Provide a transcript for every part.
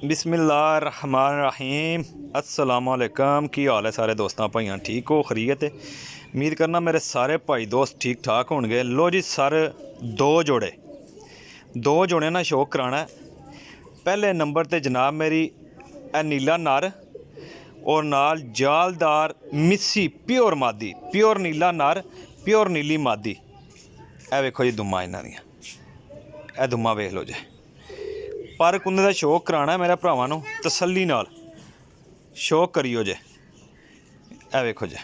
बिस्मिल्लाहिर्रहमानिर्रहीम अस्सलाम वालेकुम। की हाल है सारे दोस्तों भाइयों, ठीक हो? खरीत है। उम्मीद करना मेरे सारे भाई दोस्त ठीक ठाक होंगे। लो जी सर, दो जोड़े ना शौक कराना है। पहले नंबर ते जनाब मेरी नीला नर और नाल जालदार मिस्सी प्योर मादी, प्योर नीला नर प्योर नीली मादी। ए वेखो जी दुम्मा इन्हां दियां, ए दुम्मा वेख लो जी। पर कुंदे दा शौक कराना मेरे भरावां नूं तसल्ली नाल शौक करियो जे। ए वेखो जी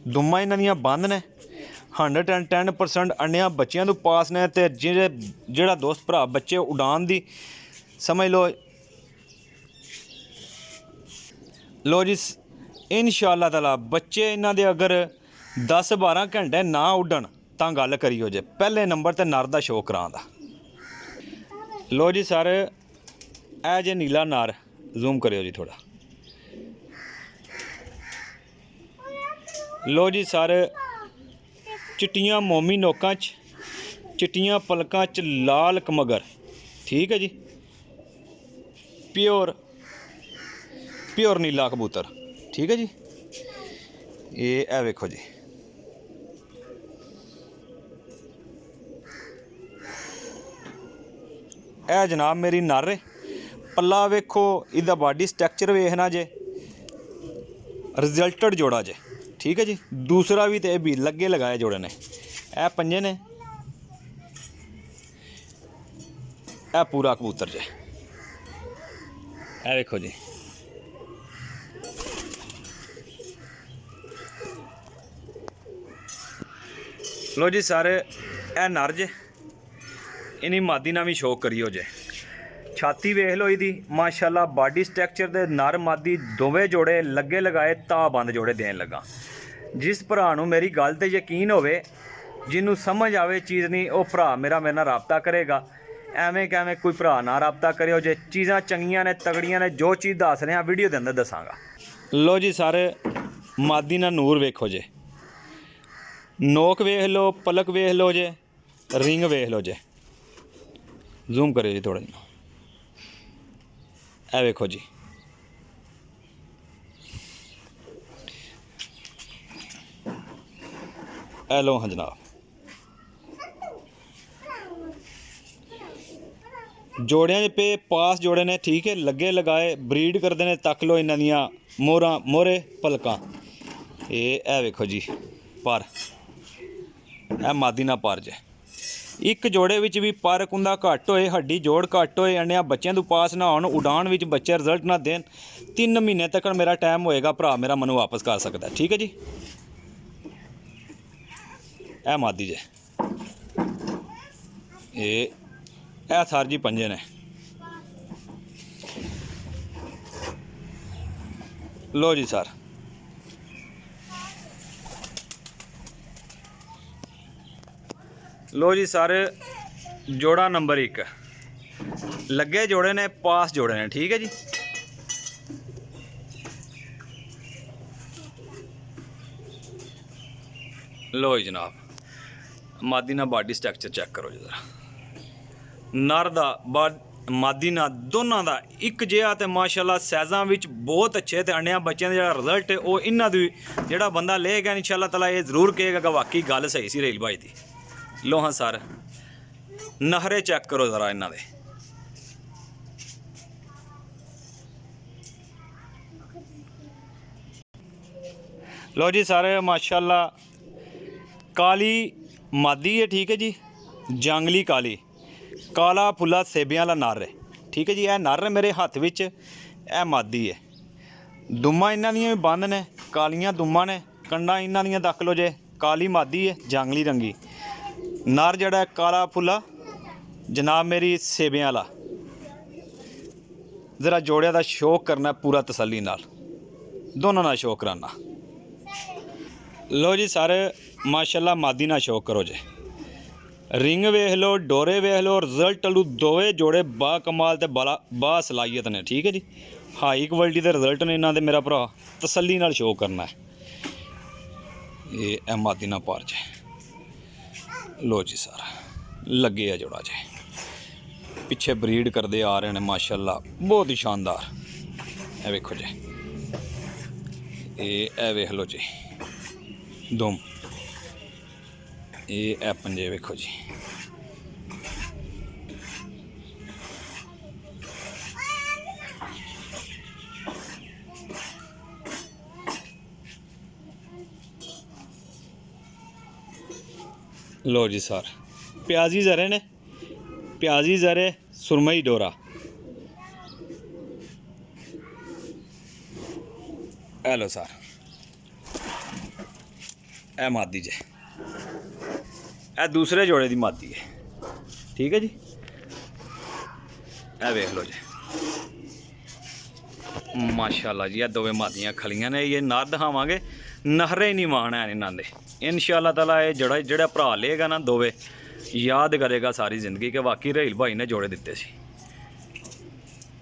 दुम्मा इन्हां दियां बंद ने 110% अंडियां बच्चियां तों पास ने। ते जेड़ा दोस्त भरा बच्चे उड़ान दी समझ लो जी इंशाअल्लाह ताला बच्चे इन्हां दे अगर 10-12 घंटे ना उड्डन तां गल करियो जे। पहले नंबर ते नर दा शौक करां दा। लो जी सर, ए जे नीला नर, जूम करियो जी थोड़ा। लो जी सर, चिट्टियां मोमी नोकां च, चिट्टियां पलकां च लाल कमगर, ठीक है जी। प्योर नीला कबूतर, ठीक है जी। ये ए वेखो जी, ए जनाब मेरी नर है। पल्ला वेखो, इहदा बॉडी स्ट्रक्चर वेखना जे, रिजल्टड जोड़ा जे, ठीक है जी। दूसरा भी तो भी लगे लगाए जोड़े ने। ए पंजे ने, ए पूरा कबूतर जे। ए वेखो जी, लो जी सारे, ए नर जे। इन्हीं मादी ना भी शौक करियो जे। छाती वेख लो इहदी माशाल्लाह, बॉडी स्ट्रक्चर दे नर मादी दोवें जोड़े लगे लगाए ता बंद जोड़े देन लगा। जिस भरा नूं मेरी गल ते यकीन होवे, जिन्हों समझ आवे चीज़ नहीं, वो भरा मेरे नाल राबता करेगा। एवें कैवें कोई भरा ना राबता करियो जे। चीज़ां चंगियां ने, तगड़ियां ने। जो चीज़ दस रहा वीडियो के अंदर दसांगा। लो जी सारे, मादी ना नूर वेखो जे, नोक वेख लो, पलक वेख लो जे, रिंग वेख लो जे। जूम करियो जी थोड़ा जी, ए वेखो जी। ए लो हाँ जनाब, जोड़ियां पे पास जोड़े ने, ठीक है। लगे लगाए ब्रीड करते हैं। तक लो इन्हां दियां मोहरे पलकां। ए वेखो जी पर, ए मादी ना पर जे। एक जोड़े विच भी पर कुंदा घट होए, हड्डी जोड़ घट होए, अंडिया बच्चों तो पास ना होन, उड़ान विच बच्चे रिजल्ट ना देन, 3 महीने तक मेरा टाइम होएगा, भरा मेरा मनु वापस कर सकता है, ठीक है जी। ए मादी जे, ए सर जी पंजे ने। लो जी सर, लो जी सर, जोड़ा नंबर 1 लगे जोड़े ने, पास जोड़े ने, ठीक है जी। लो जी जनाब, मादी ना बॉडी स्ट्रक्चर चेक करो जी जरा। नर दा मादी ना दोनों का एक जिहा ते माशाल्लाह साइज़ां विच बहुत अच्छे। ते अंडियां बच्चों का जो रिजल्ट है वो इन्हां दी जिहड़ा बंदा लेगा इंशाल्लाह ताला ये जरूर कहेगा कि वाकई गल सही सी रेल भाई दी। लो हाँ सर, नहरे चेक करो ज़रा इन्हां दे। लो जी सारे माशाल्लाह, काली मादी है, ठीक है जी। जंगली काली, काला फुला सेबियां वाला नर है, ठीक है जी। यह नर मेरे हत्थ विच, यह मादी है। दुम्मा इन्हां दियां भी बंद ने, कालियां दुम्मा ने। कंडा इन्हां दियां तक लो जे, काली मादी है, जंगली रंगी। नर जड़ा काला फुला जनाब मेरी सेबियां वाला। ज़रा जोड़िया का शौक करना पूरा तसल्ली नाल, दोनों ना शौक कराना। लो जी सारे माशाल्लाह, मादी ना शौक करो जे। रिंग वेख लो, डोरे वेख लो, रिजल्ट लू दोवें जोड़े बा कमाल ते बा सलाहियत ने, ठीक है जी। हाई क्वालिटी के रिजल्ट ने इन्हां दे मेरा भरा, तसल्ली नाल शो करना है। ये मादी ना पार जे। लो जी सर, लगे आ जोड़ा जे, ਪਿੱਛੇ ਬਰੀਡ ਕਰਦੇ ਆ ਰਹੇ ਨੇ ਮਾਸ਼ਾਅੱਲਾ, ਬਹੁਤ ਹੀ ਸ਼ਾਨਦਾਰ। ਇਹ ਵੇਖੋ ਜੀ, ਇਹ ਵੇਖ ਲਓ ਜੀ ਦੁਮ, ਇਹ ਪੰਜੇ ਵੇਖੋ ਜੀ। लो जी सर, प्याजी ज़रे ने, प्याजी ज़रे सुरमई डोरा। हेलो सर, ए मादी जे, ए दूसरे जोड़े दी मादी है, ठीक है जी। ए वेख लो जी माशाल्लाह जी, ये दोवें मादियाँ खलियां ने। ये नर दिखावांगे, नहरे ही नहीं मान है इन्हां दे इंशाअल्लाह ताला। ये जड़ा भरा लेगा ना दोवे, याद करेगा सारी ज़िंदगी कि वाकई रहील भाई ने जोड़े दिते सी।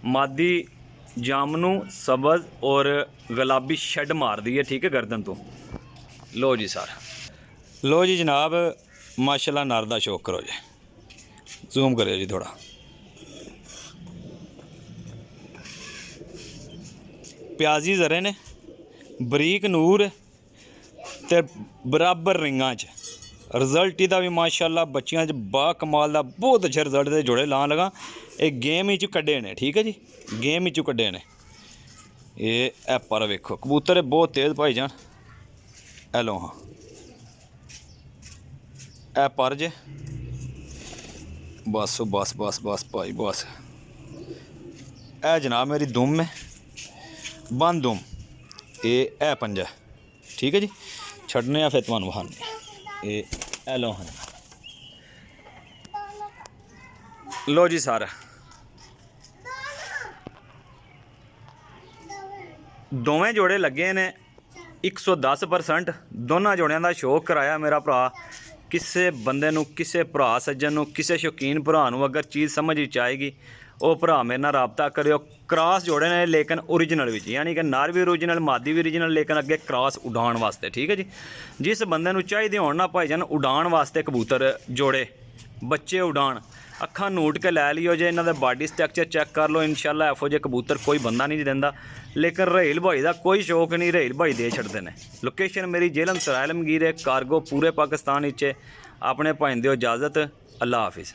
मादी जामनू सबज और गुलाबी शैड मार दी है, ठीक है, गर्दन तो। लो जी सर, लो जी जनाब माशाल्लाह नर दा शौक करो जी, जूम करो जी थोड़ा। प्याजी ज़रे ने, बरीक नूर ते बराबर रिंगां च। रिजल्ट इहदा भी माशाल्लाह बच्चियां च बा कमाल दा, बहुत अच्छे रिजल्ट दे जोड़े लान लगा। ये गेम ही कड्डे ने, ठीक है जी, गेम ही कड्डे ने। ये पर वेखो कबूतर बहुत तेज़ भाईजान। हेलो हाँ, ए पर जे, बस बस बस बस भाई बस। ए जनाब मेरी दुम है, बंद दुम, ये पंजा, ठीक है जी। छड़ने फिर तुहानू विखाने। ये लो हाँ, लो जी सर, दोवें जोड़े लगे ने 110%। दोनों जोड़ियां दा शौक कराया मेरा भरा। किसी बंदे नू, किसी भरा सज्जन नू, किसी शौकीन भरा नू अगर चीज़ समझ विच आएगी, वो भरा मेरे नाल राबता करियो। क्रॉस जोड़े ने लेकिन ओरिजिनल विच, यानी कि नर भी ओरिजिनल, मादी भी ओरिजिनल, लेकिन अगे क्रॉस उड़ान वास्ते, ठीक है जी। जिस बंदे नू चाहिए होण ना भाईजान उड़ान वास्ते कबूतर जोड़े, बच्चे उड़ान, अखां नूट के लै लियो जे, इन्हां दा बॉडी स्ट्रक्चर चेक कर लो। इंशाअल्लाह एफो जे कबूतर कोई बंदा नहीं दिंदा। लेकिन रहील भाई का कोई शौक नहीं, रहील भाई दे छड़दे ने। लोकेशन मेरी जेलम सरायल मगीर है, कारगो पूरे पाकिस्तान विच। अपने भाई दिओ इजाज़त, अल्लाह हाफिज़।